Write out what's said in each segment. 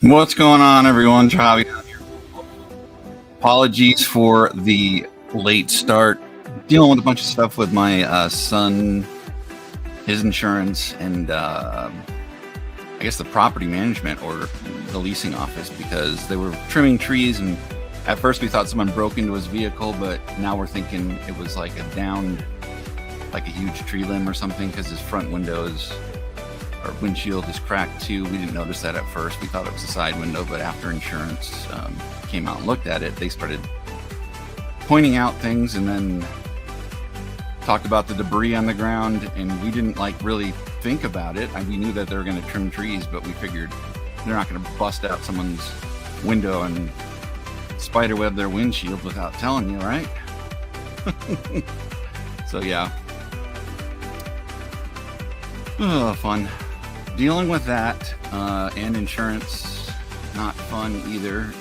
What's going on, everyone? Javi. Apologies for the late start. Dealing with a bunch of stuff with my son, his insurance, and I guess the property management or the leasing office, because they were trimming trees, and at first we thought someone broke into his vehicle, but now we're thinking it was like a downed, like a huge tree limb or something, because his front windows or windshield is cracked too. We didn't notice that at first. We thought it was a side window, but after insurance came out and looked at it, they started pointing out things and then talked about the debris on the ground, and we didn't like really think about it. We knew that they were going to trim trees, but we figured they're not going to bust out someone's window and spiderweb their windshield without telling you, right? So yeah. Oh, fun. Dealing with that and insurance, not fun either.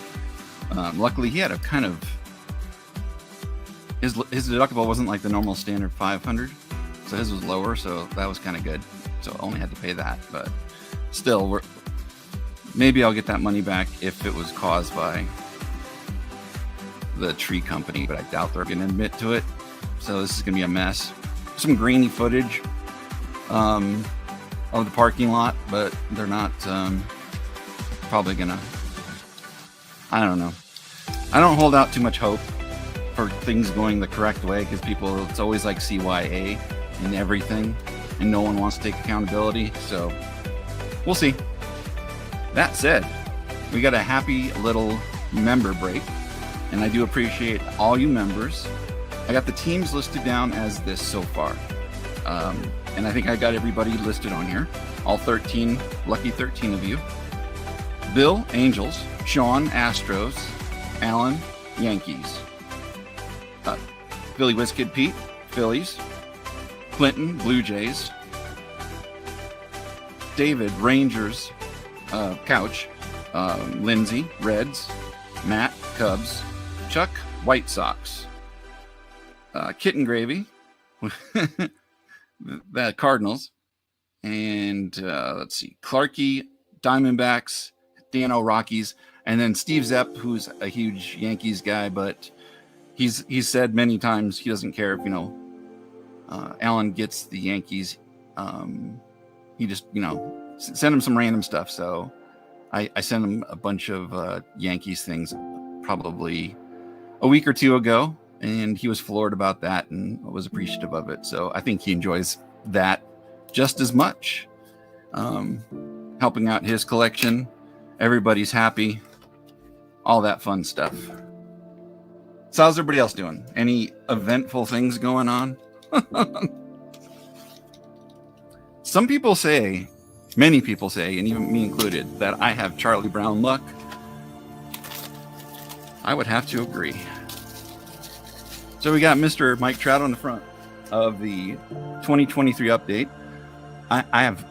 Luckily, he had a kind of his deductible wasn't like the normal standard 500, so his was lower, so that was kind of good. So I only had to pay that, but still, maybe I'll get that money back if it was caused by the tree company, but I doubt they're going to admit to it. So this is going to be a mess. Some grainy footage of the parking lot, but they're not probably gonna, I don't know. I don't hold out too much hope for things going the correct way, because people, it's always like CYA in everything, and no one wants to take accountability, so we'll see. That said, we got a happy little member break, and I do appreciate all you members. I got the teams listed down as this so far. And I think I got everybody listed on here. All 13, lucky 13 of you. Bill, Angels. Sean, Astros. Alan, Yankees. Philly Whiskid Pete, Phillies. Clinton, Blue Jays. David, Rangers. Couch. Lindsay, Reds. Matt, Cubs. Chuck, White Sox. Kitten Gravy. The Cardinals, and let's see, Clarky, Diamondbacks, Dano, Rockies, and then Steve Zepp, who's a huge Yankees guy, but he's said many times he doesn't care if Alan gets the Yankees. He just send him some random stuff. So I sent him a bunch of Yankees things probably a week or two ago. And he was floored about that and was appreciative of it. So I think he enjoys that just as much. Helping out his collection. Everybody's happy. All that fun stuff. So how's everybody else doing? Any eventful things going on? Some people say, many people say, and even me included, that I have Charlie Brown luck. I would have to agree. So we got Mr. Mike Trout on the front of the 2023 update. I have,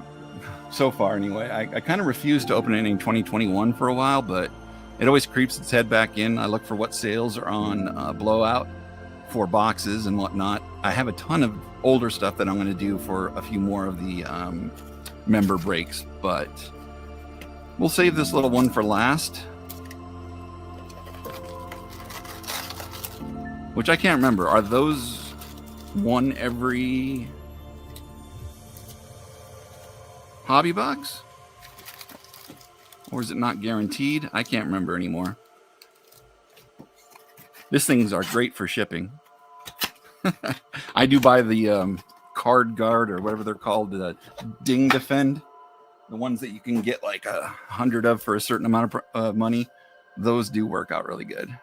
so far anyway, I kind of refused to open anything 2021 for a while, but it always creeps its head back in. I look for what sales are on Blowout for boxes and whatnot. I have a ton of older stuff that I'm going to do for a few more of the member breaks, but we'll save this little one for last. Which I can't remember. Are those one every hobby box? Or is it not guaranteed? I can't remember anymore. These things are great for shipping. I do buy the card guard or whatever they're called, the Ding Defend. The ones that you can get like 100 of for a certain amount of money. Those do work out really good.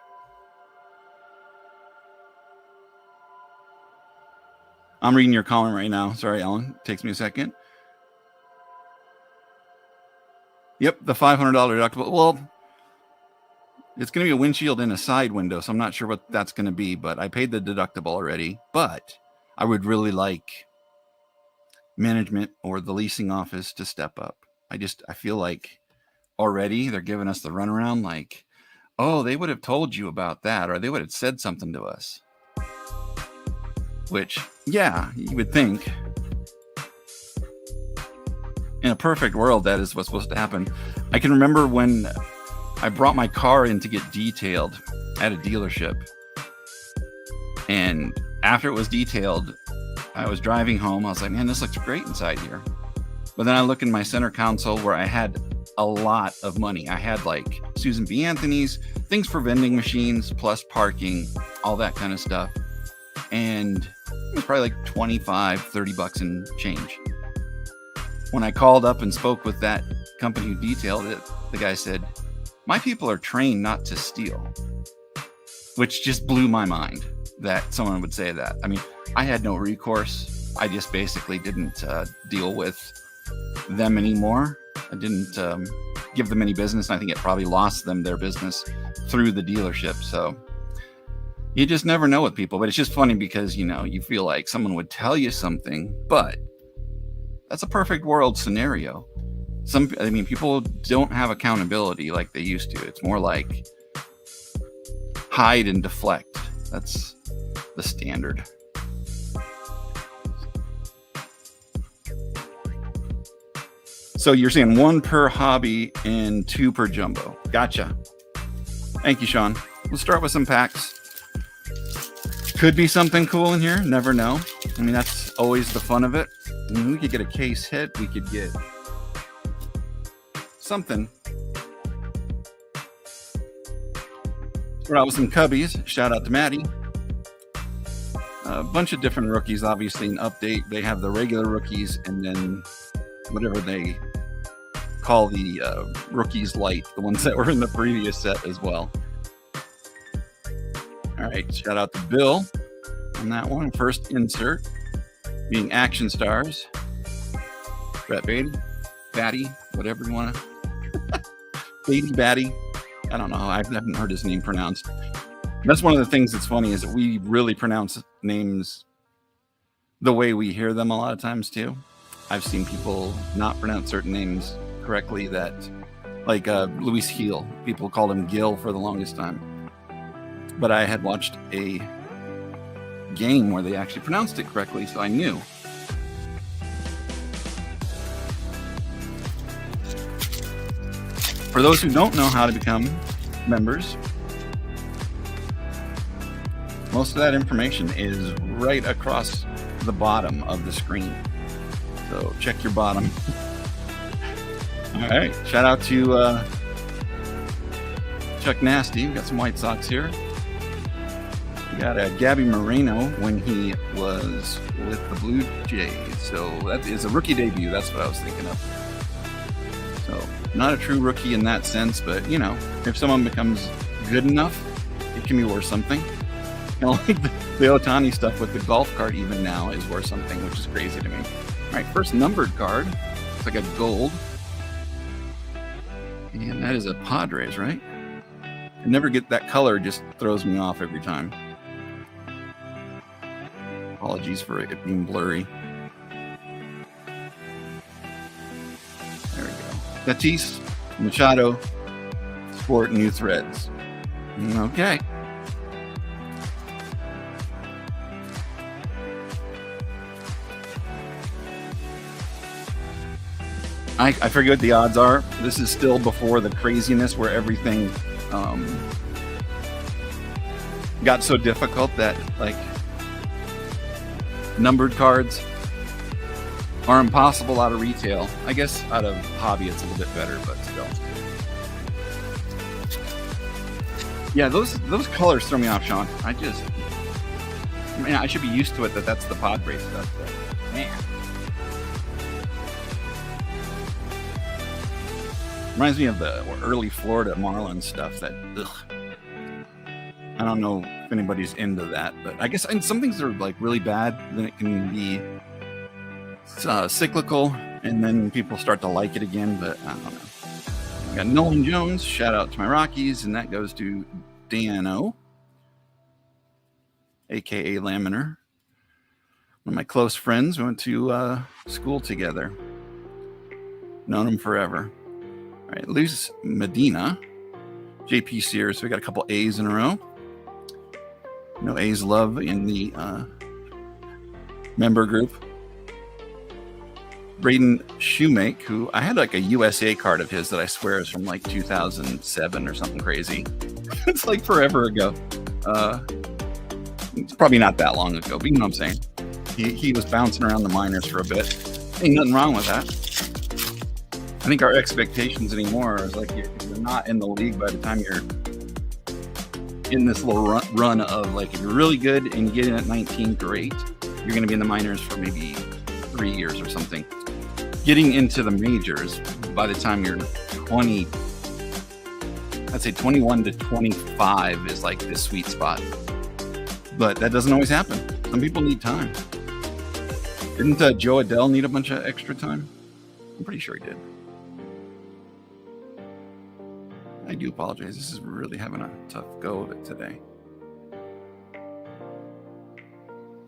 I'm reading your comment right now. Sorry, Alan. Takes me a second. Yep, the $500 deductible. Well, it's going to be a windshield and a side window, so I'm not sure what that's going to be, but I paid the deductible already. But I would really like management or the leasing office to step up. I feel like already they're giving us the runaround like, oh, they would have told you about that, or they would have said something to us. Which, yeah, you would think. In a perfect world, that is what's supposed to happen. I can remember when I brought my car in to get detailed at a dealership. And after it was detailed, I was driving home. I was like, man, this looks great inside here. But then I look in my center console where I had a lot of money. I had like Susan B. Anthony's, things for vending machines, plus parking, all that kind of stuff. And it was probably like 25, 30 bucks in change. When I called up and spoke with that company who detailed it, the guy said, my people are trained not to steal, which just blew my mind that someone would say that. I mean, I had no recourse. I just basically didn't deal with them anymore. I didn't give them any business. I think it probably lost them their business through the dealership. So you just never know with people. But it's just funny because, you know, you feel like someone would tell you something, but that's a perfect world scenario. People don't have accountability like they used to. It's more like hide and deflect. That's the standard. So you're saying 1 per hobby and 2 per jumbo. Gotcha. Thank you, Sean. We'll start with some packs. Could be something cool in here. Never know. I mean, that's always the fun of it. I mean, we could get a case hit. We could get something. Start out with some cubbies. Shout out to Maddie. A bunch of different rookies. Obviously, an update. They have the regular rookies and then whatever they call the rookies light, the ones that were in the previous set as well. All right, shout out to Bill on that one. First insert being Action Stars. Brett Batty, whatever you want to. Beatty Batty. I don't know. I haven't heard his name pronounced. That's one of the things that's funny is that we really pronounce names the way we hear them a lot of times too. I've seen people not pronounce certain names correctly that, like Luis Gil. People called him Gil for the longest time. But I had watched a game where they actually pronounced it correctly, so I knew. For those who don't know how to become members, most of that information is right across the bottom of the screen. So check your bottom. All right. Shout out to Chuck Nasty. We got some White Sox here. We got Gabby Moreno when he was with the Blue Jays. So that is a rookie debut. That's what I was thinking of. So not a true rookie in that sense, but you know, if someone becomes good enough, it can be worth something. You know, like the Ohtani stuff with the golf cart even now is worth something, which is crazy to me. All right, first numbered card. It's like a gold. And that is a Padres, right? I never get that color, just throws me off every time. Apologies for it being blurry. There we go. Tatis, Machado, Sport, New Threads. Okay. I forget what the odds are. This is still before the craziness where everything got so difficult that like numbered cards are impossible out of retail. I guess out of hobby it's a little bit better, but still. Yeah, those colors throw me off, Sean. I mean, I should be used to it that's the Padres stuff, but man. Reminds me of the early Florida Marlins stuff that, I don't know if anybody's into that, but I guess and some things are like really bad, then it can be cyclical, and then people start to like it again, but I don't know. I got Nolan Jones, shout out to my Rockies, and that goes to Dano, aka Laminer. One of my close friends. We went to school together. Known him forever. All right, Luz Medina, JP Sears. So we got a couple A's in a row. No A's love in the member group. Braden Shoemake, who I had like a USA card of his that I swear is from like 2007 or something crazy. It's like forever ago. It's probably not that long ago, but you know what I'm saying. He was bouncing around the minors for a bit. Ain't nothing wrong with that. I think our expectations anymore is like if you're not in the league by the time you're in this little run of like if you're really good and you get in at 19, great. You're going to be in the minors for maybe 3 years or something. Getting into the majors by the time you're 20, I'd say 21 to 25 is like this sweet spot. But that doesn't always happen. Some people need time. Didn't Joe Adele need a bunch of extra time? I'm pretty sure he did. I do apologize. This is really having a tough go of it today.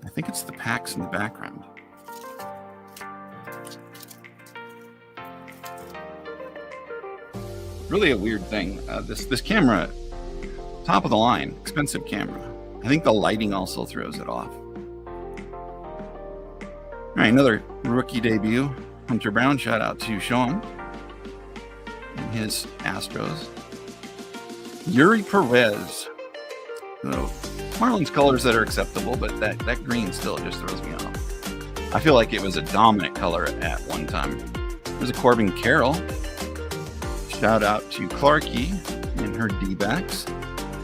I think it's the packs in the background. Really a weird thing. This camera, top of the line, expensive camera. I think the lighting also throws it off. All right, another rookie debut. Hunter Brown, shout out to Sean and his Astros. Yuri Perez. So, Marlins colors that are acceptable, but that green still just throws me off. I feel like it was a dominant color at one time. There's a Corbin Carroll. Shout out to Clarkie and her D-backs,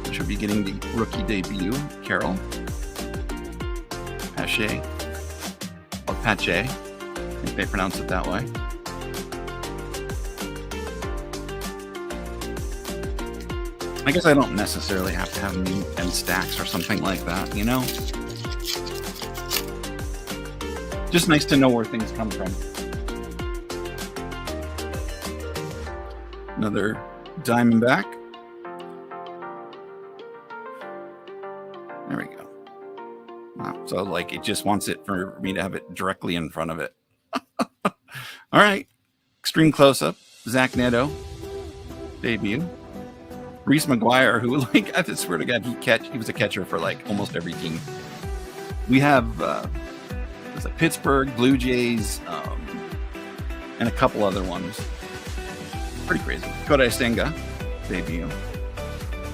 which will be getting the rookie debut. Carroll. Pache. Or Pache. I think they pronounce it that way. I guess I don't necessarily have to have meat and stacks or something like that, you know? Just nice to know where things come from. Another Diamondback. There we go. Wow. So like it just wants it for me to have it directly in front of it. All right. Extreme close-up. Zach Neto. Debut. Reese McGuire, who like I swear to God, he was a catcher for like almost every team. We have it's like Pittsburgh, Blue Jays, and a couple other ones. Pretty crazy. Kodai Senga, debut.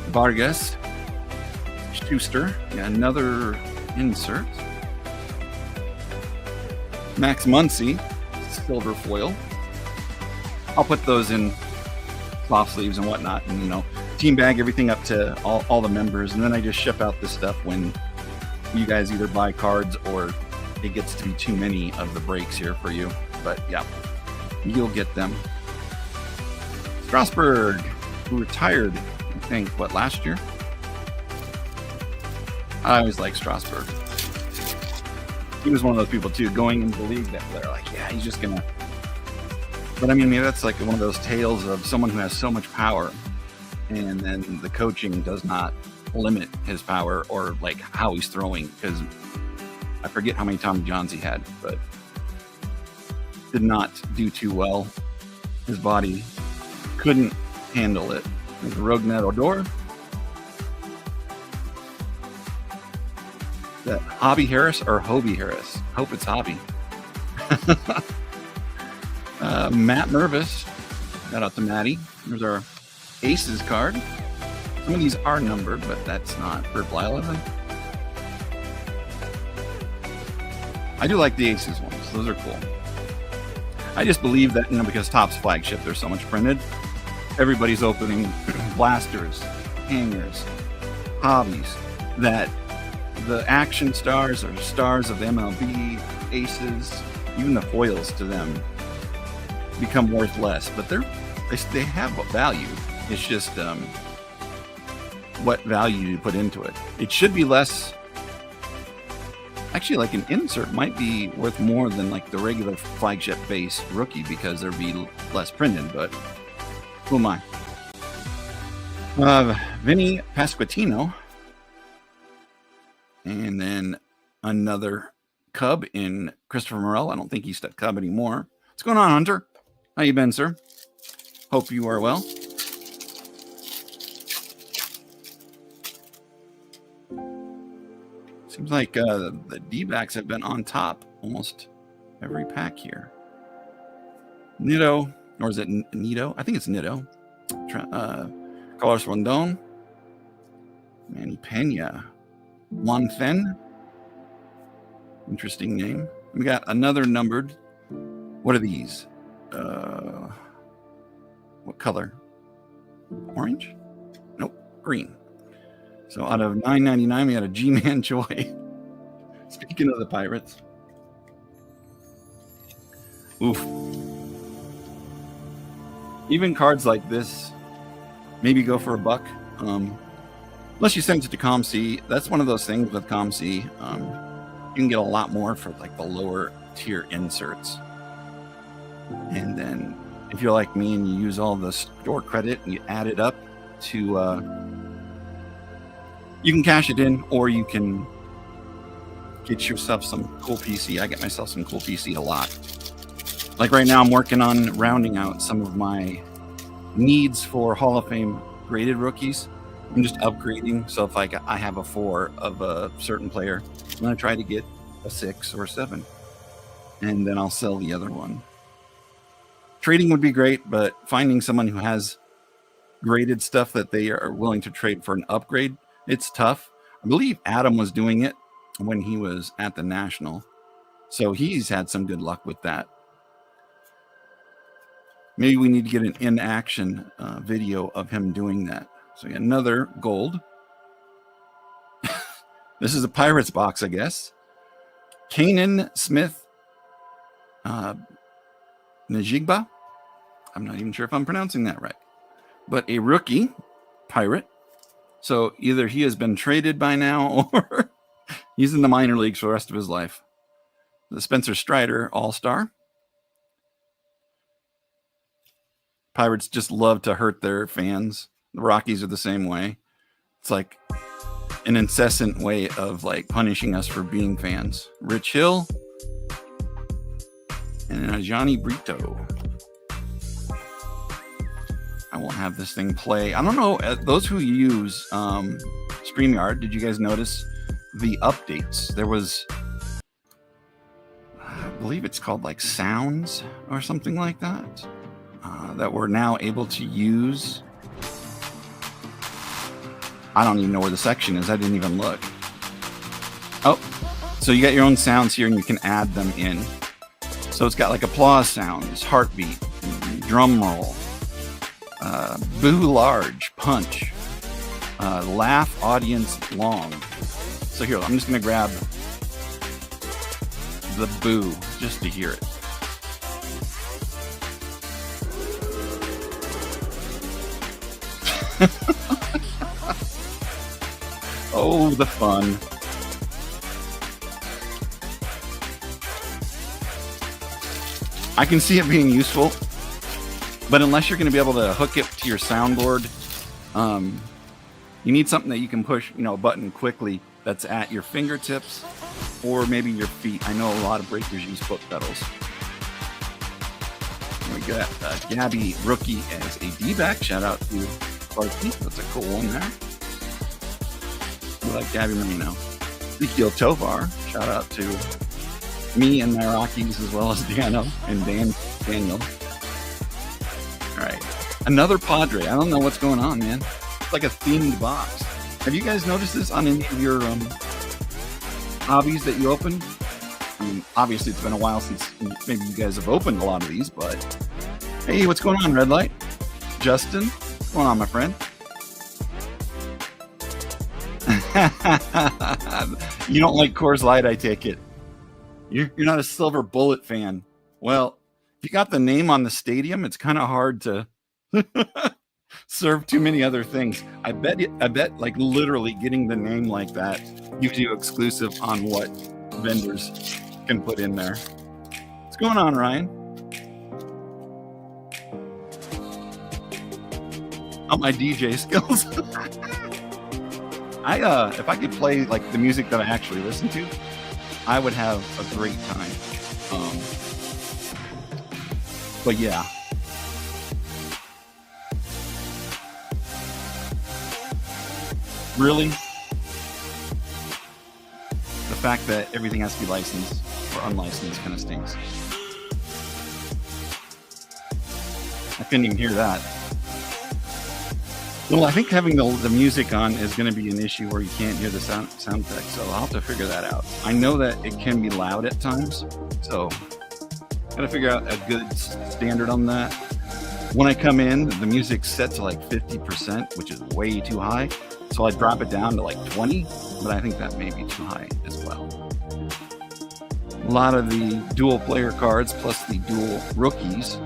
Vargas, Schuster, yeah, another insert. Max Muncy, silver foil. I'll put those in soft sleeves and whatnot, and you know, team bag everything up to all the members, and then I just ship out this stuff when you guys either buy cards or it gets to be too many of the breaks here for you. But yeah, you'll get them. Strasburg, who retired, I think, last year? I always liked Strasburg. He was one of those people, too, going into the league that they're like, yeah, he's just going to... But, I mean, maybe that's like one of those tales of someone who has so much power, and then the coaching does not limit his power or, like, how he's throwing, because I forget how many Tommy Johns he had, but did not do too well. His body couldn't handle it. There's Rognet Odor. That Hobby Harris or Hobie Harris? Hope it's Hobby. Matt Mervis. Shout out to Matty. There's our Aces card. Some of these are numbered, but that's not Purple 11. I do like the Aces ones. Those are cool. I just believe that, you know, because Topps flagship, there's so much printed. Everybody's opening blasters, hangers, hobbies, that the action stars or stars of the MLB, aces, even the foils to them become worth less, but they have value. It's just what value you put into it. It should be less. Actually, like an insert might be worth more than like the regular flagship base rookie because there'd be less printed, but who am I? Vinny Pasquantino. And then another Cub in Christopher Morel. I don't think he's that Cub anymore. What's going on, Hunter? How you been, sir? Hope you are well. Seems like the D-backs have been on top almost every pack here. Nito, or is it Nito? I think it's Nito. Carlos Rondon, Manny Pena, Juan Fen. Interesting name. We got another numbered. What are these? What color? Orange? Nope, green. So out of $9.99, we had a G-Man Choi. Speaking of the Pirates. Oof. Even cards like this, maybe go for $1. Unless you send it to ComC. That's one of those things with ComC. You can get a lot more for like the lower tier inserts. And then if you're like me and you use all the store credit and you add it up to, you can cash it in, or you can get yourself some cool PC. I get myself some cool PC a lot. Like right now, I'm working on rounding out some of my needs for Hall of Fame graded rookies. I'm just upgrading. So if I have a 4 of a certain player, I'm going to try to get a 6 or 7. And then I'll sell the other one. Trading would be great, but finding someone who has graded stuff that they are willing to trade for an upgrade, it's tough. I believe Adam was doing it when he was at the National. So he's had some good luck with that. Maybe we need to get an in-action video of him doing that. So another gold. This is a Pirates box, I guess. Kanan Smith Najigba. I'm not even sure if I'm pronouncing that right. But a rookie Pirate. So either he has been traded by now or he's in the minor leagues for the rest of his life. The Spencer Strider All-Star. Pirates just love to hurt their fans. The Rockies are the same way. It's like an incessant way of like punishing us for being fans. Rich Hill and Johnny Brito. I won't have this thing play. I don't know. Those who use StreamYard, did you guys notice the updates? There was, I believe it's called like Sounds or something like that, that we're now able to use. I don't even know where the section is. I didn't even look. Oh, so you got your own sounds here and you can add them in. So it's got like applause sounds, heartbeat, drum roll, boo large, punch, laugh audience long. So here, I'm just going to grab the boo just to hear it. Oh, the fun. I can see it being useful, but unless you're going to be able to hook it to your soundboard, you need something that you can push, a button quickly that's at your fingertips or maybe your feet. I know a lot of breakers use foot pedals. We got Gabby Rookie as a D-back. Shout out to Clarky. That's a cool one there. I like Gabby Marino. Yugioh Tovar. Shout out to me and my Rockies as well as Dano and Daniel. All right. Another Padre. I don't know what's going on, man. It's like a themed box. Have you guys noticed this on any of your hobbies that you open? I mean, obviously, it's been a while since maybe you guys have opened a lot of these, but hey, what's going on, Red Light? Justin, what's going on, my friend? You don't like Coors Light, I take it. You're not a Silver Bullet fan. Well, if you got the name on the stadium, it's kind of hard to serve too many other things. I bet like literally getting the name like that gives you exclusive on what vendors can put in there. What's going on, Ryan? Oh, my DJ skills. If I could play like the music that I actually listen to, I would have a great time. But yeah. Really? The fact that everything has to be licensed or unlicensed kind of stinks. I couldn't even hear that. Well, I think having the music on is going to be an issue where you can't hear the sound effect, so I'll have to figure that out. I know that it can be loud at times, so gotta figure out a good standard on that. When I come in, the music's set to like 50%, which is way too high, so I drop it down to like 20, but I think that may be too high as well. A lot of the dual player cards plus the dual rookies.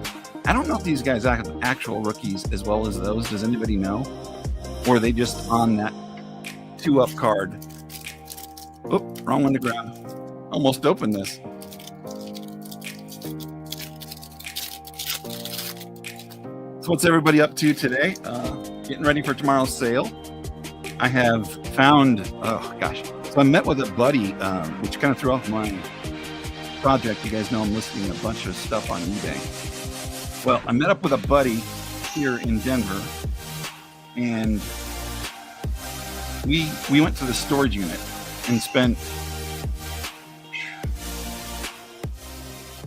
I don't know if these guys have actual rookies as well as those. Does anybody know? Or are they just on that 2-up card? Oh, wrong one to grab. Almost opened this. So what's everybody up to today? Getting ready for tomorrow's sale. I have found, oh gosh. So I met with a buddy, which kind of threw off my project. You guys know I'm listing a bunch of stuff on eBay. Well, I met up with a buddy here in Denver, and we went to the storage unit and spent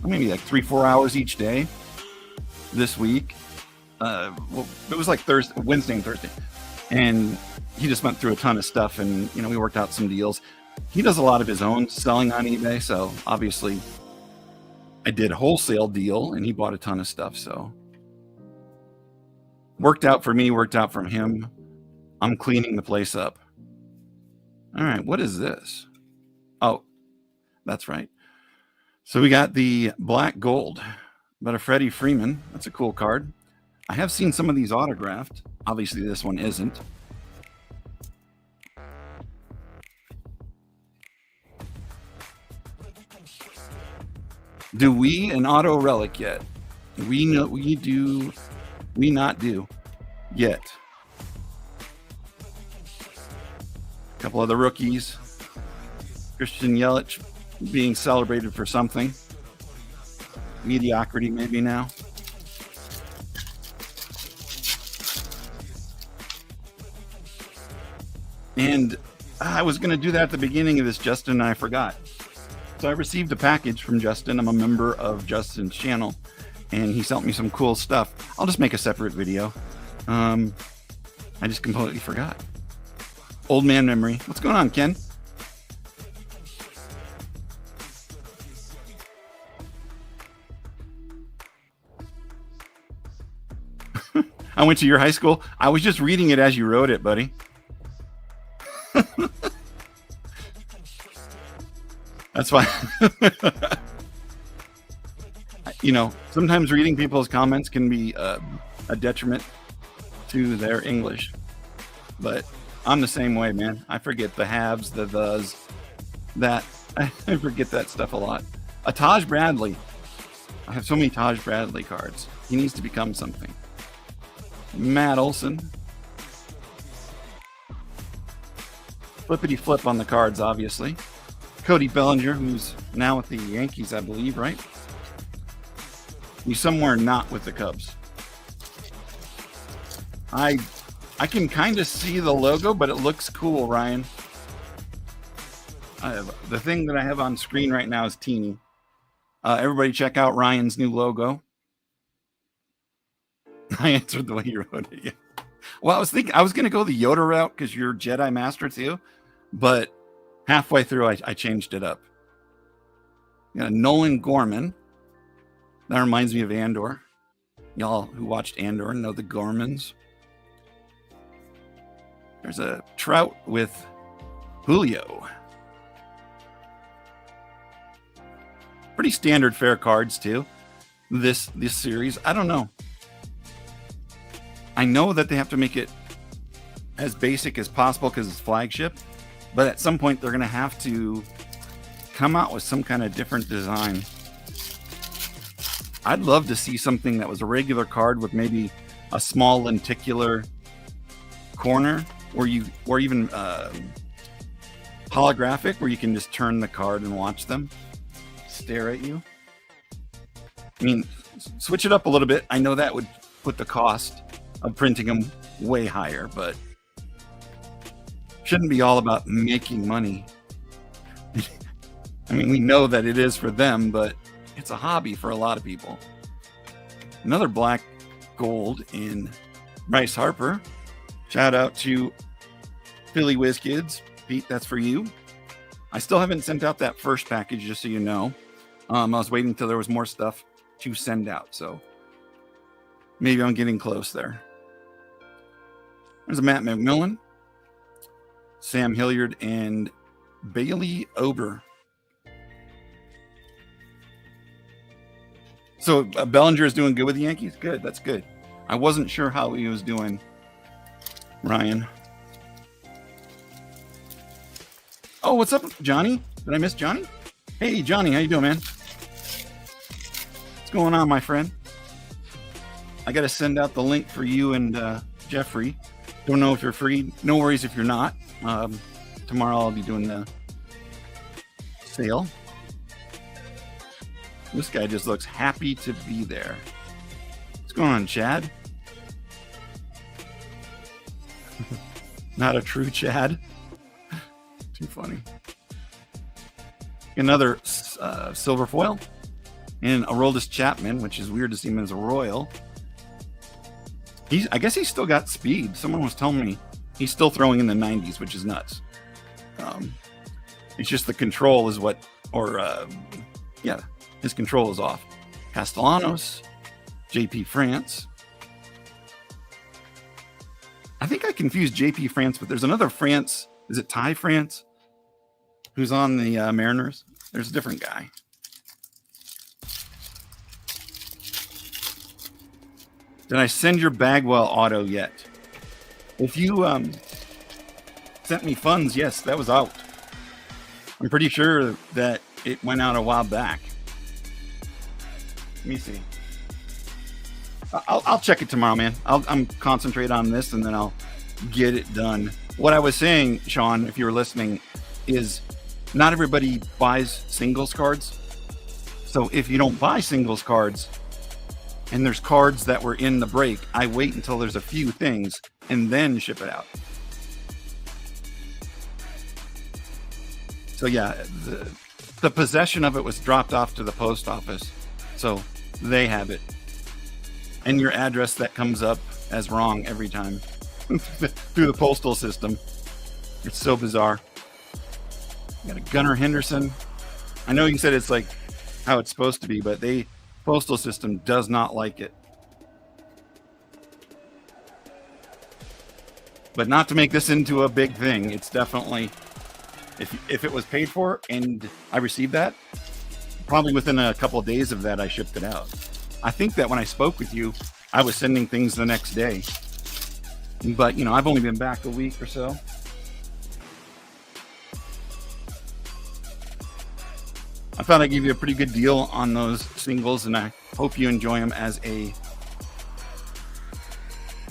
maybe like 3-4 hours each day this week. Well, it was like Wednesday and Thursday, and he just went through a ton of stuff, and we worked out some deals. He does a lot of his own selling on eBay, so obviously I did a wholesale deal and he bought a ton of stuff, so worked out for me, worked out for him. I'm cleaning the place up. All right, what is this? Oh, that's right. So we got the black gold, but a Freddie Freeman. That's a cool card. I have seen some of these autographed. Obviously this one isn't. Do we an auto relic yet? We not do yet. A couple of the rookies. Christian Yelich being celebrated for something. Mediocrity maybe now. And I was going to do that at the beginning of this, Justin, and I forgot. So I received a package from Justin. I'm a member of Justin's channel, and he sent me some cool stuff. I'll just make a separate video. I just completely forgot. Old man memory. What's going on, Ken? I went to your high school. I was just reading it as you wrote it, buddy. That's why. Sometimes reading people's comments can be a detriment to their English, but I'm the same way, man. I forget the haves, the thes, that. I forget that stuff a lot. A Taj Bradley. I have so many Taj Bradley cards. He needs to become something. Matt Olson. Flippity flip on the cards, obviously. Cody Bellinger, who's now with the Yankees, I believe, right? He's somewhere not with the Cubs. I can kind of see the logo, but it looks cool, Ryan. The thing that I have on screen right now is teeny. Everybody check out Ryan's new logo. I answered the way you wrote it. Yeah. Well, I was thinking I was going to go the Yoda route because you're Jedi Master too, but halfway through I changed it up. Nolan Gorman. That reminds me of Andor. Y'all who watched Andor know the Gormans. There's a Trout with Yugioh. Pretty standard fair cards too. This series. I don't know. I know that they have to make it as basic as possible because it's flagship, but at some point they're going to have to come out with some kind of different design. I'd love to see something that was a regular card with maybe a small lenticular corner, or even holographic, where you can just turn the card and watch them stare at you. I mean, switch it up a little bit. I know that would put the cost of printing them way higher, but shouldn't be all about making money. I mean, we know that it is for them, but it's a hobby for a lot of people. Another black gold in Bryce Harper. Shout out to Philly Whiz Kids. Pete, that's for you. I still haven't sent out that first package, just so you know. I was waiting until there was more stuff to send out, so maybe I'm getting close there. There's a Matt McMillan, Sam Hilliard, and Bailey Ober. So Bellinger is doing good with the Yankees? Good, that's good. I wasn't sure how he was doing, Ryan. Oh, what's up, Johnny? Did I miss Johnny? Hey, Johnny, how you doing, man? What's going on, my friend? I got to send out the link for you and Jeffrey. Don't know if you're free. No worries if you're not. Tomorrow I'll be doing the sale. This guy just looks happy to be there. What's going on, Chad? Not a true Chad. Too funny. Another silver foil. And Aroldis Chapman, which is weird to see him as a Royal. I guess he's still got speed. Someone was telling me he's still throwing in the 90s, which is nuts. It's just the control is what, yeah, his control is off. Castellanos, JP France. I think I confused JP France, but there's another France. Is it Ty France? Who's on the Mariners? There's a different guy. Did I send your Bagwell auto yet? If you sent me funds, yes, that was out. I'm pretty sure that it went out a while back. Let me see. I'll check it tomorrow, man. I'm concentrate on this and then I'll get it done. What I was saying, Sean, if you were listening, is not everybody buys singles cards. So if you don't buy singles cards and there's cards that were in the break, I wait until there's a few things and then ship it out. So yeah, the possession of it was dropped off to the post office. So they have it. And your address that comes up as wrong every time through the postal system. It's so bizarre. You got a Gunnar Henderson. I know you said it's like how it's supposed to be, but postal system does not like it. But not to make this into a big thing. It's definitely, if it was paid for and I received that, probably within a couple of days of that, I shipped it out. I think that when I spoke with you, I was sending things the next day. But, you know, I've only been back a week or so. I thought I'd give you a pretty good deal on those singles, and I hope you enjoy them as a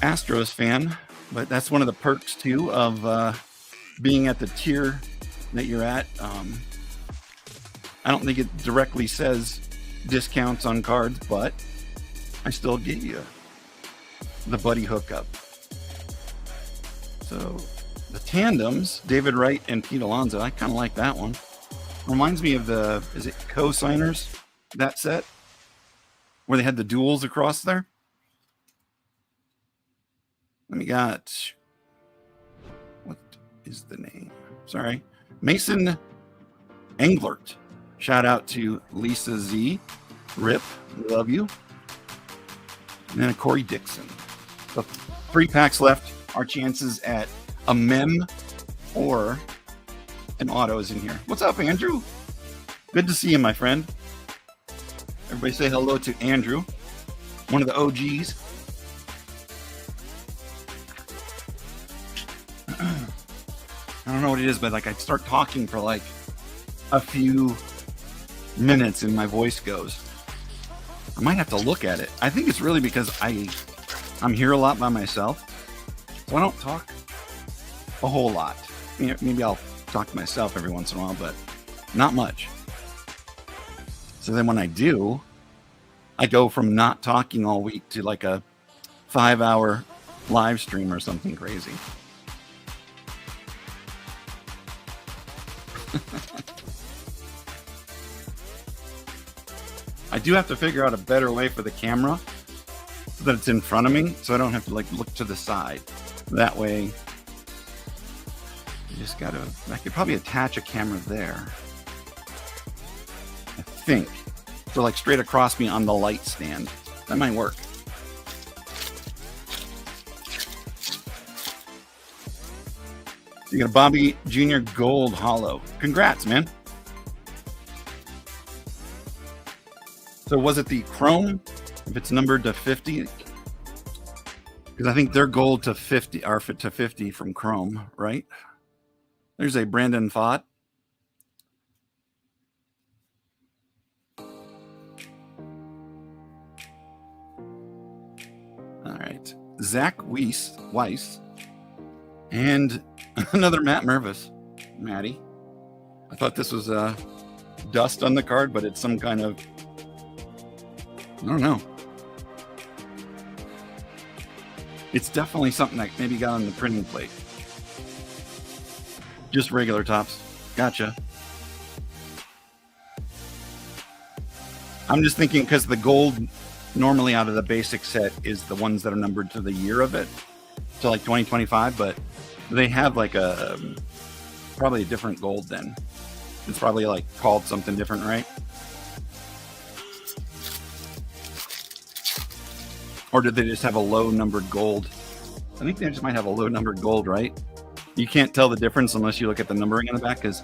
Astros fan. But that's one of the perks, too, of being at the tier that you're at. I don't think it directly says discounts on cards, but I still get you the buddy hookup. So the tandems, David Wright and Pete Alonso, I kind of like that one. Reminds me of the, is it co-signers, that set? Where they had the duels across there? Let me got, what is the name? Sorry. Mason Englert. Shout out to Lisa Z. Rip, love you. And then a Corey Dixon. So 3 packs left. Our chances at a mem or an auto is in here. What's up, Andrew? Good to see you, my friend. Everybody say hello to Andrew, one of the OGs. I don't know what it is, but like I start talking for like a few minutes and my voice goes. I might have to look at it. I think it's really because I'm here a lot by myself, so I don't talk a whole lot. You know, maybe I'll talk to myself every once in a while, but not much. So then when I do, I go from not talking all week to like a 5-hour live stream or something crazy. I do have to figure out a better way for the camera so that it's in front of me, so I don't have to like look to the side. That way, you just gotta, I could probably attach a camera there, I think. So like straight across me on the light stand. That might work. You got a Bobby Jr. Gold Hollow. Congrats, man. So was it the chrome, if it's numbered to 50? Because I think they're gold to 50, or to 50 from chrome, right? There's a Brandon Fott. All right. Zach Weiss. And another Matt Mervis. Matty. I thought this was dust on the card, but it's some kind of, I don't know. It's definitely something that maybe got on the printing plate. Just regular tops. Gotcha. I'm just thinking because the gold normally out of the basic set is the ones that are numbered to the year of it, to like 2025, but they have like a probably a different gold then. It's probably like called something different, right? Or did they just have a low numbered gold? I think they just might have a low numbered gold, right? You can't tell the difference unless you look at the numbering in the back, because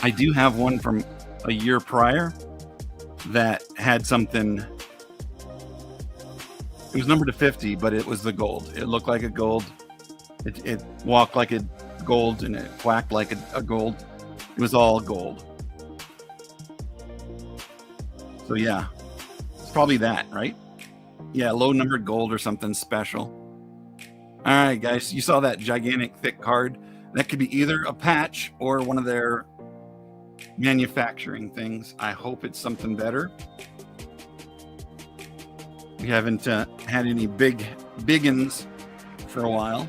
I do have one from a year prior that had something. It was numbered to 50, but it was the gold. It looked like a gold. It walked like a gold, and it quacked like a gold. It was all gold. So yeah, it's probably that, right? Yeah, low numbered gold or something special. All right, guys, you saw that gigantic thick card. That could be either a patch or one of their manufacturing things. I hope it's something better. We haven't had any biggins for a while.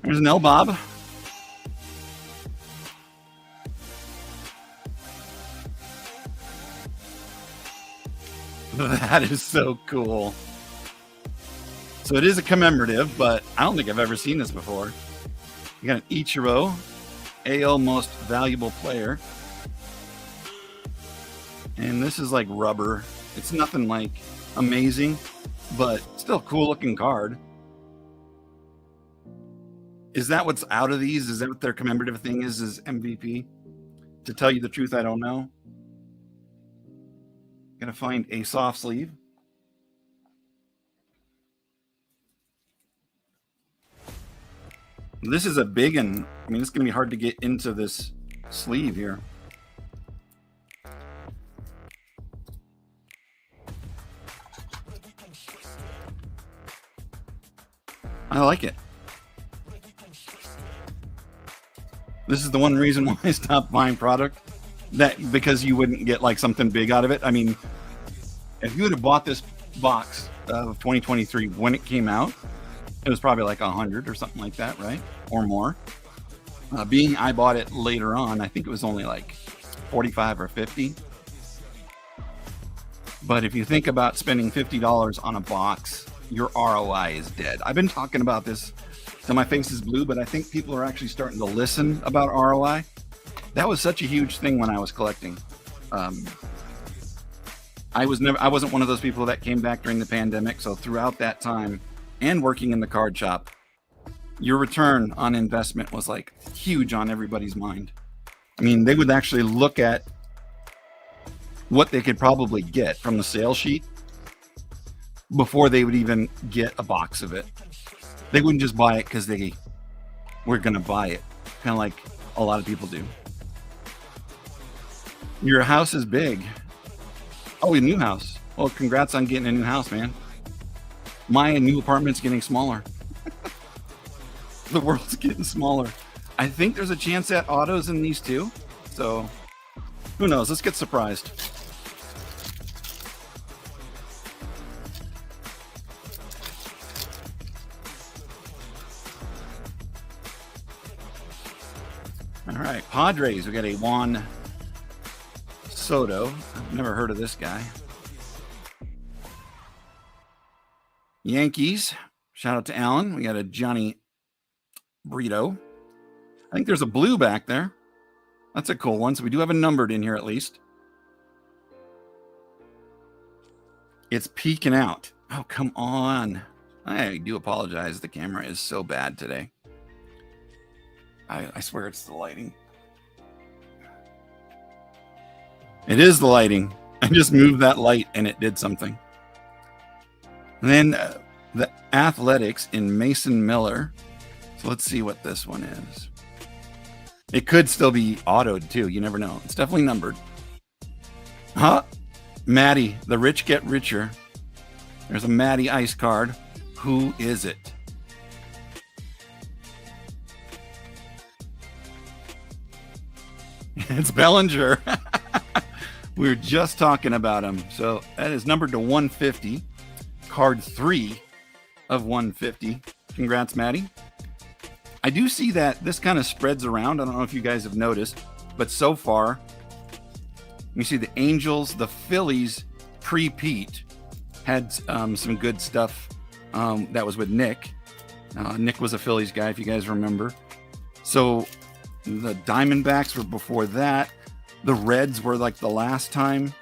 There's an L Bob. That is so cool. So it is a commemorative, but I don't think I've ever seen this before. You got an Ichiro, AL Most Valuable Player. And this is like rubber. It's nothing like amazing, but still a cool looking card. Is that what's out of these? Is that what their commemorative thing is MVP? To tell you the truth, I don't know. Gonna find a soft sleeve. This is a big one. I mean, it's gonna be hard to get into this sleeve here. I like it. This is the one reason why I stopped buying product. That because you wouldn't get like something big out of it. I mean, if you would have bought this box of 2023 when it came out, it was probably like 100 or something like that, right? Or more. Being I bought it later on, I think it was only like 45 or 50. But if you think about spending $50 on a box, your ROI is dead. I've been talking about this till my face is blue, but I think people are actually starting to listen about ROI. That was such a huge thing when I was collecting. I wasn't one of those people that came back during the pandemic. So throughout that time and working in the card shop, your return on investment was like huge on everybody's mind. I mean, they would actually look at what they could probably get from the sales sheet before they would even get a box of it. They wouldn't just buy it because they were going to buy it, kind of like a lot of people do. Your house is big. Oh, a new house. Well, congrats on getting a new house, man. My new apartment's getting smaller. The world's getting smaller. I think there's a chance at autos in these too. So who knows? Let's get surprised. All right, Padres. We got a Juan Soto. I've never heard of this guy. Yankees. Shout out to Alan. We got a Johnny Brito. I think there's a blue back there. That's a cool one. So we do have a numbered in here at least. It's peeking out. Oh, come on. I do apologize. The camera is so bad today. I swear it's the lighting. It is the lighting. I just moved that light and it did something. And then the Athletics in Mason Miller. So let's see what this one is. It could still be autoed too. You never know. It's definitely numbered. Huh? Maddie, the rich get richer. There's a Maddie ice card. Who is it? It's Bellinger. We were just talking about him. So that is numbered to 150. Card 3 of 150. Congrats, Maddie. I do see that this kind of spreads around. I don't know if you guys have noticed, but so far, you see the Angels, the Phillies, pre-Pete had some good stuff. That was with Nick. Nick was a Phillies guy, if you guys remember. So the Diamondbacks were before that. The Reds were like the last time.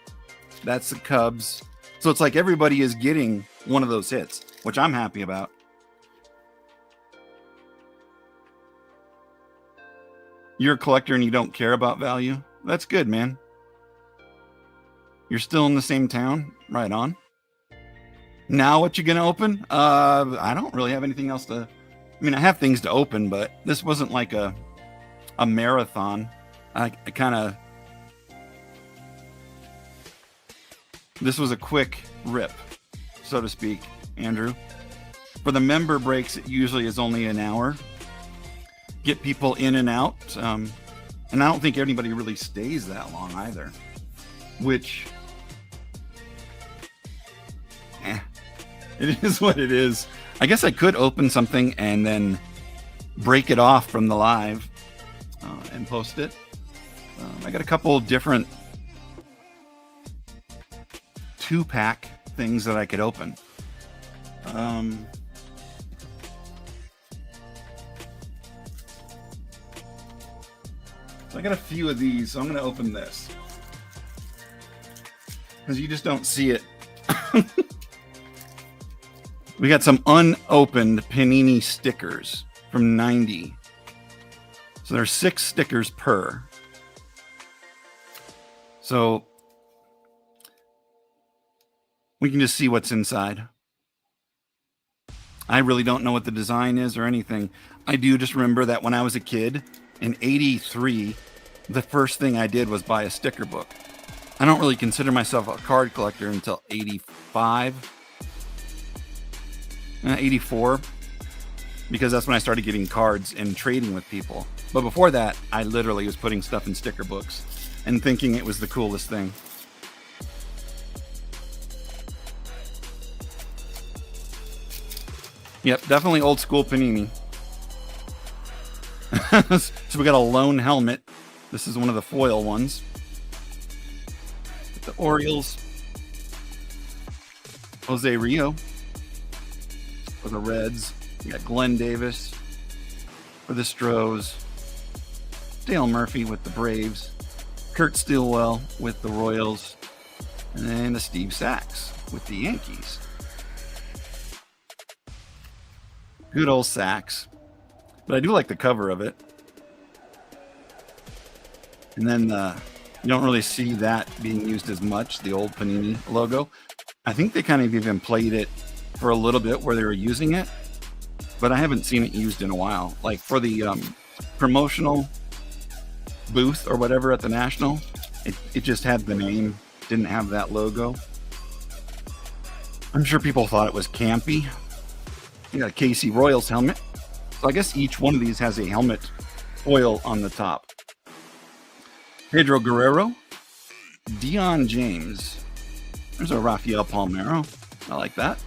That's the Cubs. So it's like everybody is getting one of those hits, which I'm happy about. You're a collector and you don't care about value? That's good, man. You're still in the same town? Right on. Now what you gonna open? I don't really have anything else to... I mean, I have things to open, but this wasn't like a marathon. I kind of... This was a quick rip, so to speak, Andrew. For the member breaks, it usually is only an hour. Get people in and out. And I don't think anybody really stays that long either. Which... it is what it is. I guess I could open something and then break it off from the live and post it. I got a couple different 2-pack things that I could open. So I got a few of these, so I'm going to open this. Because you just don't see it. We got some unopened Panini stickers from 90. So there's 6 stickers per. So we can just see what's inside. I really don't know what the design is or anything. I do just remember that when I was a kid in '83, the first thing I did was buy a sticker book. I don't really consider myself a card collector until 85. 84, because that's when I started getting cards and trading with people. But before that, I literally was putting stuff in sticker books and thinking it was the coolest thing. Yep, definitely old school Panini. So we got a lone helmet. This is one of the foil ones. The Orioles. Jose Rio. For the Reds, we got Glenn Davis for the Stros, Dale Murphy with the Braves, Kurt Stillwell with the Royals, and then the Steve Sachs with the Yankees. Good old Sachs. But I do like the cover of it. And then you don't really see that being used as much, the old Panini logo. I think they kind of even played it for a little bit where they were using it, but I haven't seen it used in a while. Like for the promotional booth or whatever at the National, it just had the name, didn't have that logo. I'm sure people thought it was campy. You got a KC Royals helmet. So I guess each one of these has a helmet foil on the top. Pedro Guerrero, Dion James. There's a Rafael Palmeiro. I like that.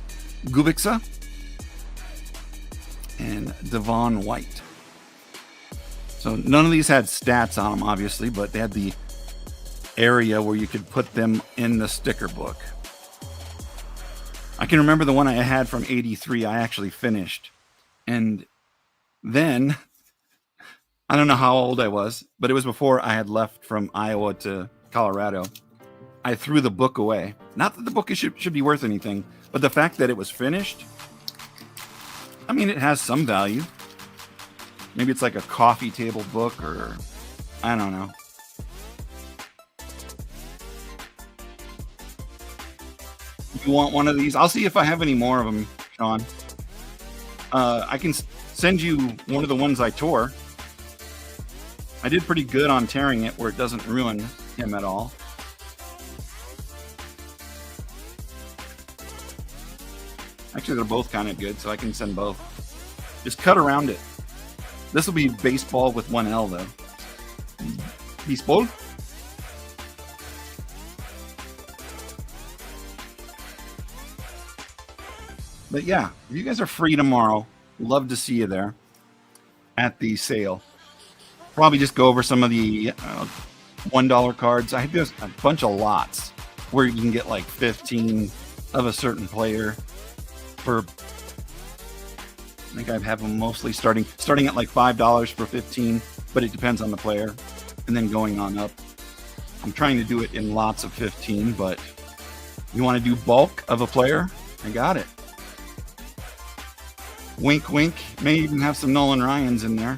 Gubixa and Devon White. So none of these had stats on them, obviously, but they had the area where you could put them in the sticker book. I can remember the one I had from 83 I actually finished. And then, I don't know how old I was, but it was before I had left from Iowa to Colorado. I threw the book away. Not that the book should be worth anything, but the fact that it was finished, I mean, it has some value. Maybe it's like a coffee table book, or I don't know. You want one of these? I'll see if I have any more of them, Sean. I can send you one of the ones I tore. I did pretty good on tearing it where it doesn't ruin him at all. Actually, they're both kind of good, so I can send both. Just cut around it. This will be baseball with one L, though. Baseball. But yeah, if you guys are free tomorrow, love to see you there at the sale. Probably just go over some of the $1 cards. I have just a bunch of lots where you can get like 15 of a certain player for, I think I have them mostly starting at like $5 for 15, but it depends on the player, and then going on up. I'm trying to do it in lots of 15, but you want to do bulk of a player? I got it. Wink, wink. May even have some Nolan Ryans in there.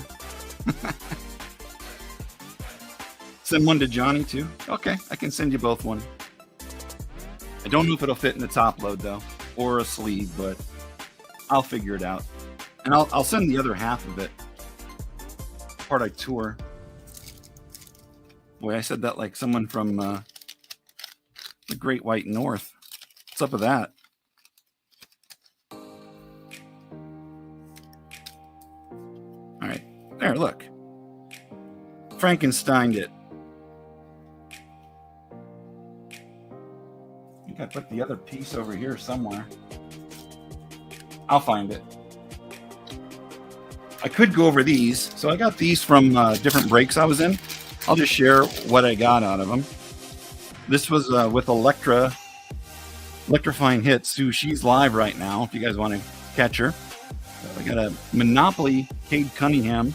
Send one to Johnny too. Okay, I can send you both one. I don't know if it'll fit in the top load though, or a sleeve, but I'll figure it out. And I'll send the other half of it. Part I tour. Boy, I said that like someone from the Great White North. What's up with that? All right, there, look. Frankensteined it. I think I put the other piece over here somewhere. I'll find it. I could go over these. So I got these from different breaks I was in. I'll just share what I got out of them. This was with Electrifying Hits. So she's live right now if you guys want to catch her. I got a Monopoly Cade Cunningham.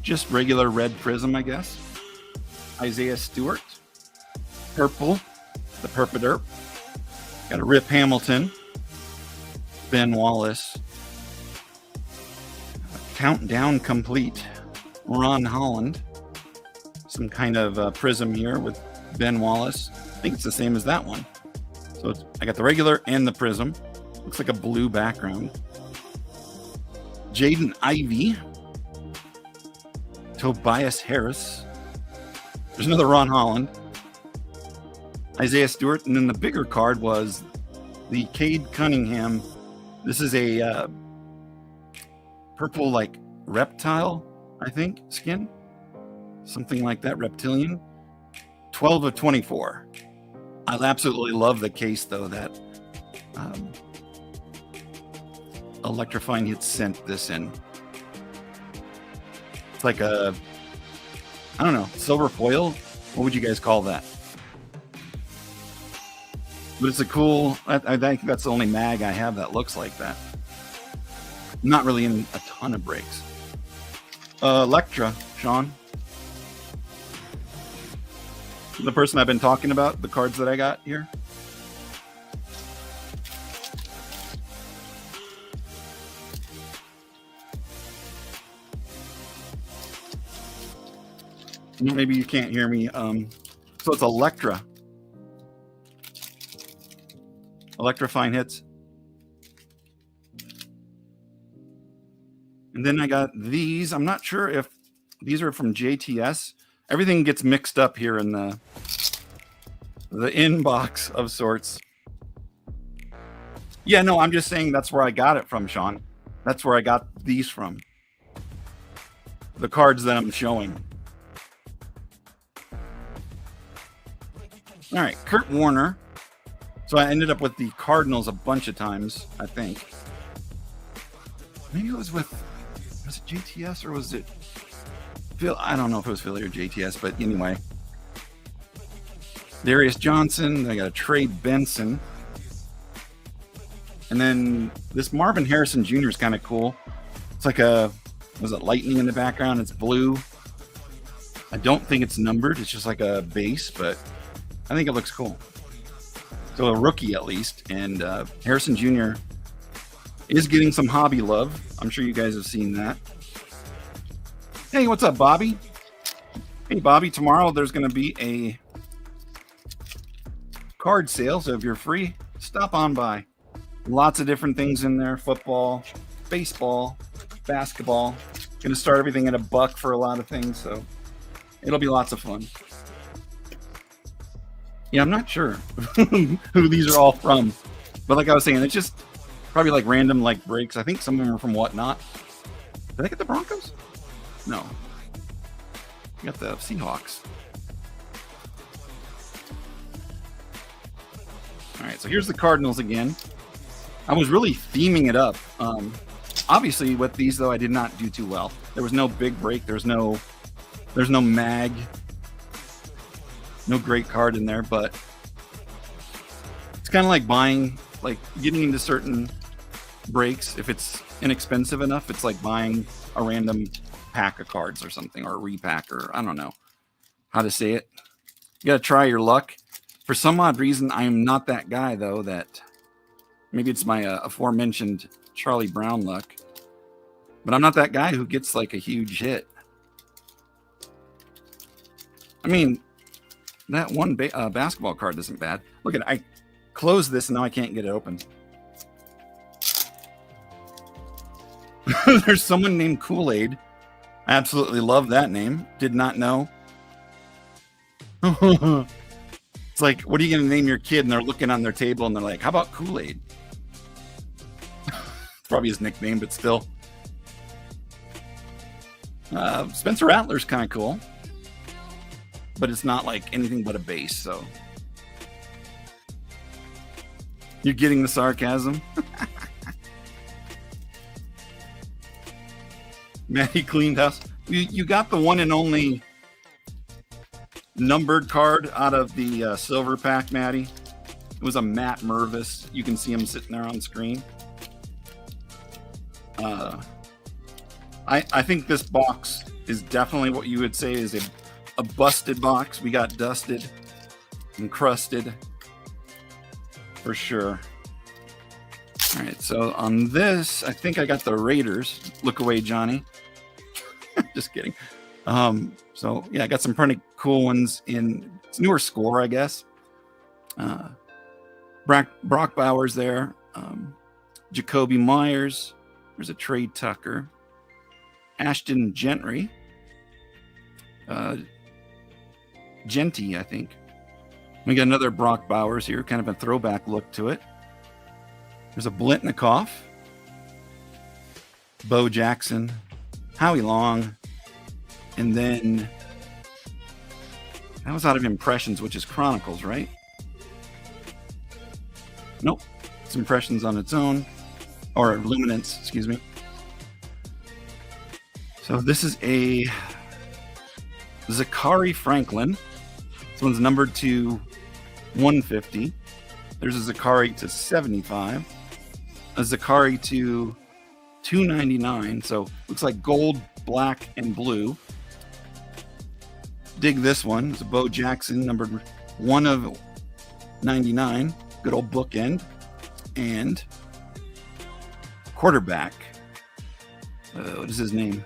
Just regular red prism, I guess. Isaiah Stewart. Purple. The Perpiderp. Got a Rip Hamilton. Ben Wallace. Countdown Complete. Ron Holland. Some kind of prism here with Ben Wallace. I think it's the same as that one. So I got the regular and the prism. Looks like a blue background. Jaden Ivey. Tobias Harris. There's another Ron Holland. Isaiah Stewart. And then the bigger card was the Cade Cunningham. This is a purple, like, reptile, I think, skin. Something like that, reptilian. 12 of 24. I absolutely love the case, though, that Electrifying Hits sent this in. It's like a, I don't know, silver foil? What would you guys call that? But it's a cool, I think that's the only mag I have that looks like that. Not really in a ton of breaks. Electra, Sean. The person I've been talking about, the cards that I got here. Maybe you can't hear me. So it's Electra. Electrifying Hits. And then I got these. I'm not sure if these are from JTS. Everything gets mixed up here in the inbox of sorts. Yeah, no, I'm just saying that's where I got it from, Sean. That's where I got these from. The cards that I'm showing. All right, Kurt Warner. So I ended up with the Cardinals a bunch of times, I think. Maybe it was with, was it GTS or was it I don't know if it was Philly or JTS, but anyway. Darius Johnson. I got a Trey Benson. And then this Marvin Harrison Jr. is kind of cool. It's like was it lightning in the background? It's blue. I don't think it's numbered. It's just like a base, but I think it looks cool. So a rookie at least. And Harrison Jr. is getting some hobby love. I'm sure you guys have seen that. Hey, what's up, Bobby? Hey, Bobby, tomorrow there's going to be a card sale, so if you're free, stop on by. Lots of different things in there. Football, baseball, basketball. Going to start everything at $1 for a lot of things, so it'll be lots of fun. Yeah, I'm not sure who these are all from, but like I was saying, it's just probably like random like breaks. I think some of them are from Whatnot. Did I get the Broncos? No. I got the Seahawks. All right, so here's the Cardinals again. I was really theming it up. Obviously, with these though, I did not do too well. There was no big break. There's no mag. No great card in there, but it's kind of like buying, like getting into certain breaks. If it's inexpensive enough, it's like buying a random pack of cards or something, or a repack, or I don't know how to say it. You got to try your luck. For some odd reason, I am not that guy, though, that maybe it's my aforementioned Charlie Brown luck, but I'm not that guy who gets like a huge hit. I mean, that one basketball card isn't bad. Look at I closed this and now I can't get it open. There's someone named Kool-Aid. I absolutely love that name. Did not know. It's like, what are you going to name your kid? And they're looking on their table and they're like, how about Kool-Aid? Probably his nickname, but still. Spencer Rattler's kind of cool. But it's not like anything but a base, so. You're getting the sarcasm? Matty cleaned house. You got the one and only numbered card out of the silver pack, Matty. It was a Matt Mervis. You can see him sitting there on screen. I think this box is definitely what you would say is a busted box. We got dusted, encrusted, for sure. All right, so on this, I think I got the Raiders. Look away, Johnny. Just kidding. So yeah, I got some pretty cool ones in it's newer score, I guess. Brock Bowers there. Jacoby Myers. There's a Trey Tucker. Ashton Gentry. Genty, I think. We got another Brock Bowers here, kind of a throwback look to it. There's a Blitnikoff, Bo Jackson, Howie Long, and then that was out of Impressions, which is Chronicles, right? Nope, it's Impressions on its own, or Luminance, excuse me. So this is a Zachary Franklin. This one's numbered to 150. There's a Zachary to 75. A Zachary to 299. So looks like gold, black, and blue. Dig this one. It's a Bo Jackson, numbered 1 of 99. Good old bookend. And quarterback. What is his name?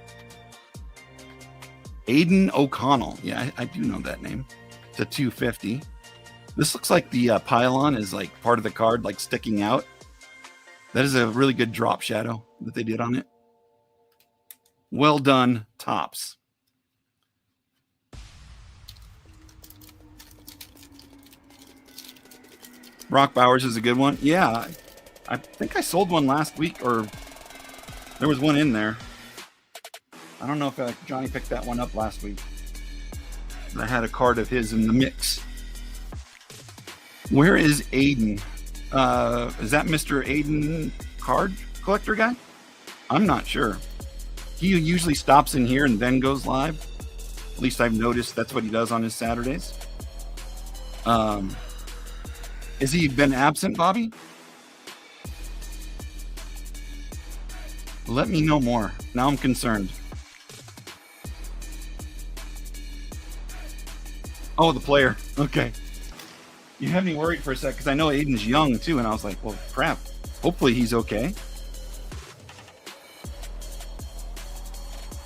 Aiden O'Connell. Yeah, I do know that name. It's a 250. This looks like the pylon is like part of the card, like sticking out. That is a really good drop shadow that they did on it. Well done, Topps. Brock Bowers is a good one. Yeah, I think I sold one last week, or there was one in there. I don't know if Johnny picked that one up last week. I had a card of his in the mix. Where is Aiden? Is that Mr. Aiden card collector guy? I'm not sure. He usually stops in here and then goes live. At least I've noticed that's what he does on his Saturdays. Has he been absent, Bobby? Let me know more. Now I'm concerned. Oh, the player. Okay. You had me worried for a sec because I know Aiden's young too, and I was like, well, crap. Hopefully he's okay.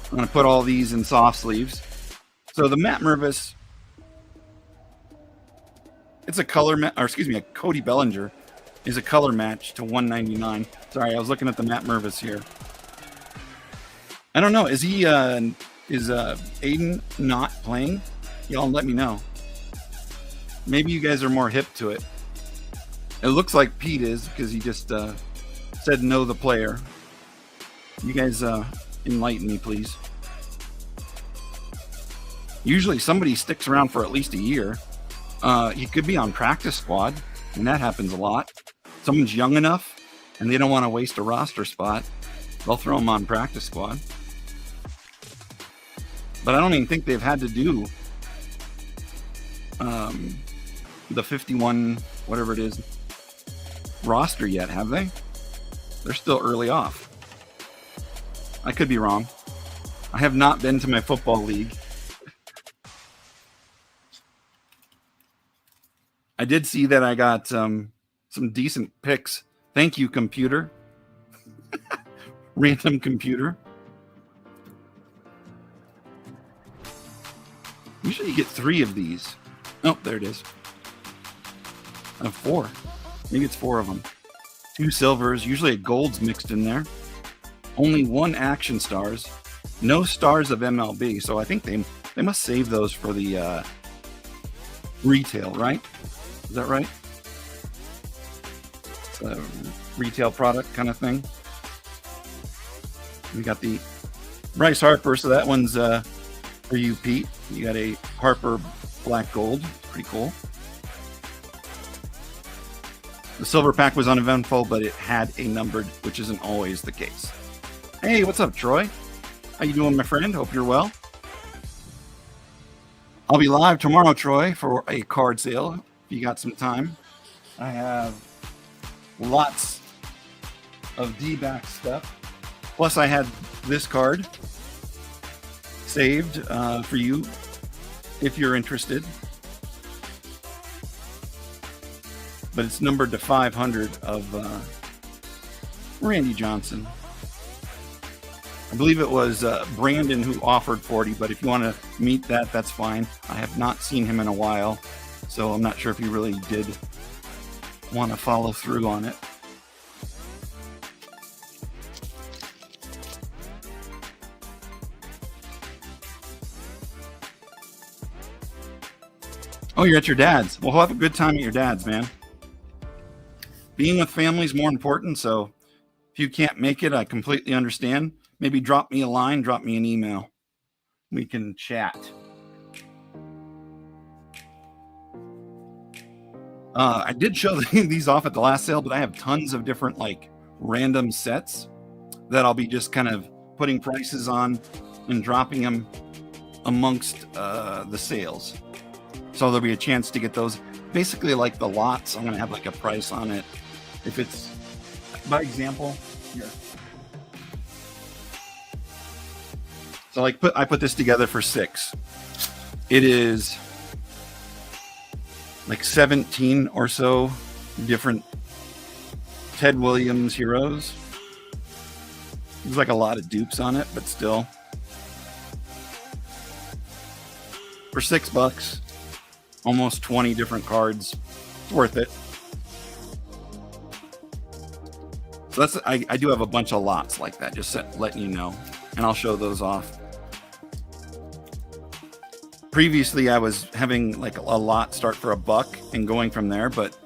I'm going to put all these in soft sleeves. So the Matt Mervis, it's a color match, or excuse me, a Cody Bellinger is a color match to 199. Sorry, I was looking at the Matt Mervis here. I don't know. Is he, is Aiden not playing? Y'all let me know. Maybe you guys are more hip to it. It looks like Pete is because he just said no the player. You guys enlighten me, please. Usually somebody sticks around for at least a year. He could be on practice squad, and that happens a lot. Someone's young enough and they don't want to waste a roster spot. They'll throw him on practice squad. But I don't even think they've had to do the 51, whatever it is, roster yet, have they? They're still early off. I could be wrong. I have not been to my football league. I did see that I got some decent picks. Thank you, computer. Random computer. Usually you get 3 of these. Oh, there it is. I have 4. Maybe it's 4 of them. 2 silvers. Usually a gold's mixed in there. Only 1 action stars. No stars of MLB. So I think they must save those for the retail, right? Is that right? It's a retail product kind of thing. We got the Bryce Harper. So that one's for you, Pete. You got a Harper black gold. Pretty cool. The silver pack was uneventful, but it had a numbered, which isn't always the case. Hey, what's up, Troy? How you doing, my friend? Hope you're well. I'll be live tomorrow, Troy, for a card sale if you got some time. I have lots of D-back stuff. Plus, I had this card saved for you if you're interested. But it's numbered to 500 of Randy Johnson. I believe it was Brandon who offered 40, but if you want to meet that, that's fine. I have not seen him in a while, so I'm not sure if he really did want to follow through on it. Oh, you're at your dad's. Well, have a good time at your dad's, man. Being with family is more important, so if you can't make it, I completely understand. Maybe drop me a line, drop me an email. We can chat. I did show these off at the last sale, but I have tons of different like random sets that I'll be just kind of putting prices on and dropping them amongst the sales. So there'll be a chance to get those. Basically like the lots, I'm going to have like a price on it. If it's, by example, here. So like I put this together for 6. It is like 17 or so different Ted Williams heroes. There's like a lot of dupes on it, but still. For $6, almost 20 different cards. It's worth it. So that's I do have a bunch of lots like that, just letting you know, and I'll show those off. Previously, I was having like a lot start for $1 and going from there, but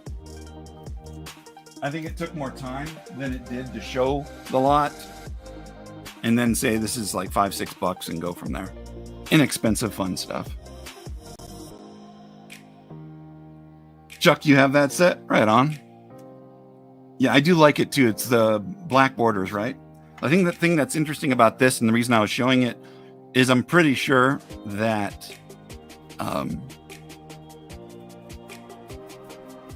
I think it took more time than it did to show the lot and then say this is like $5, $6 and go from there. Inexpensive, fun stuff. Chuck, you have that set? Right on. Yeah, I do like it too. It's the black borders, right? I think the thing that's interesting about this, and the reason I was showing it, is I'm pretty sure that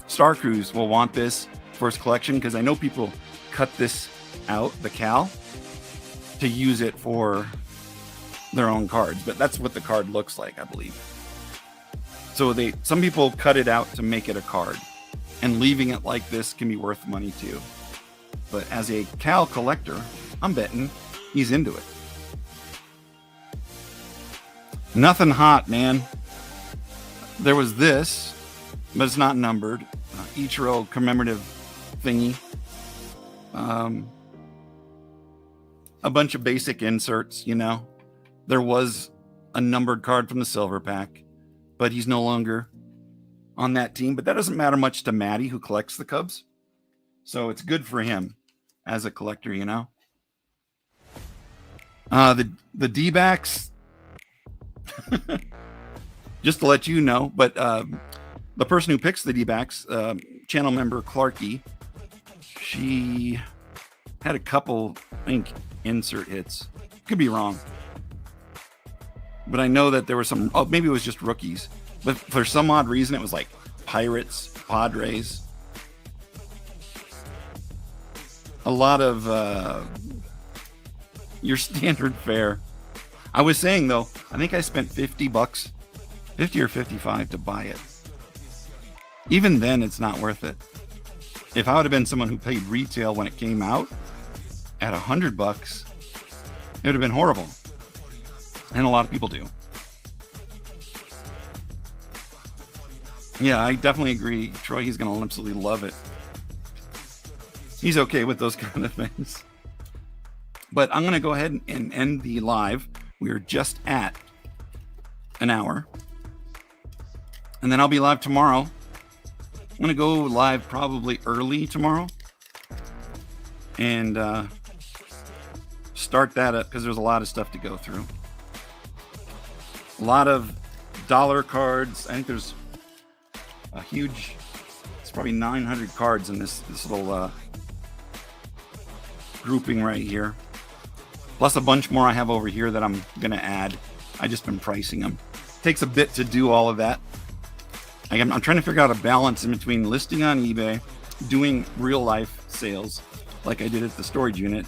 Star Cruise will want this for his collection, because I know people cut this out, the cal, to use it for their own cards, but that's what the card looks like, I believe. So some people cut it out to make it a card, and leaving it like this can be worth money too. But as a cal collector, I'm betting he's into it. Nothing hot, man. There was this, but it's not numbered. Ichiro commemorative thingy. A bunch of basic inserts, you know. There was a numbered card from the silver pack, but he's no longer on that team. But that doesn't matter much to Maddie, who collects the Cubs. So it's good for him as a collector, you know. The D-backs, just to let you know, but the person who picks the D-backs, channel member Clarky, she had a couple, I think, insert hits. Could be wrong. But I know that there were some, maybe it was just rookies. But for some odd reason, it was like Pirates, Padres. A lot of your standard fare. I was saying, though, I think I spent $50, 50 or 55 to buy it. Even then, it's not worth it. If I would have been someone who paid retail when it came out at $100, it would have been horrible. And a lot of people do. Yeah, I definitely agree. Troy, he's going to absolutely love it. He's okay with those kind of things. But I'm going to go ahead and end the live. We are just at an hour. And then I'll be live tomorrow. I'm going to go live probably early tomorrow. And start that up, because there's a lot of stuff to go through. A lot of dollar cards. I think there's a huge, it's probably 900 cards in this little grouping right here. Plus a bunch more I have over here that I'm going to add. I just been pricing them. Takes a bit to do all of that. I'm trying to figure out a balance in between listing on eBay, doing real life sales like I did at the storage unit,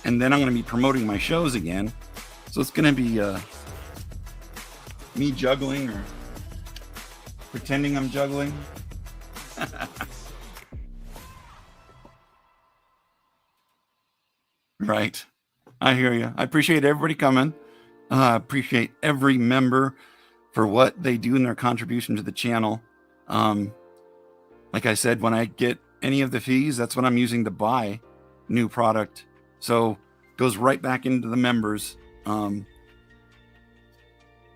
and then I'm going to be promoting my shows again. So it's going to be me juggling or pretending I'm juggling. Right. I hear you. I appreciate everybody coming. I appreciate every member for what they do in their contribution to the channel. Like I said, when I get any of the fees, that's what I'm using to buy new product. So it goes right back into the members. And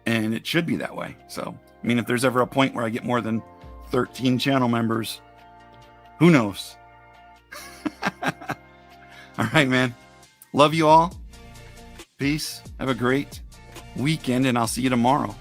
it should be that way. So, I mean, if there's ever a point where I get more than 13 channel members, who knows? All right, man. Love you all. Peace. Have a great weekend, and I'll see you tomorrow.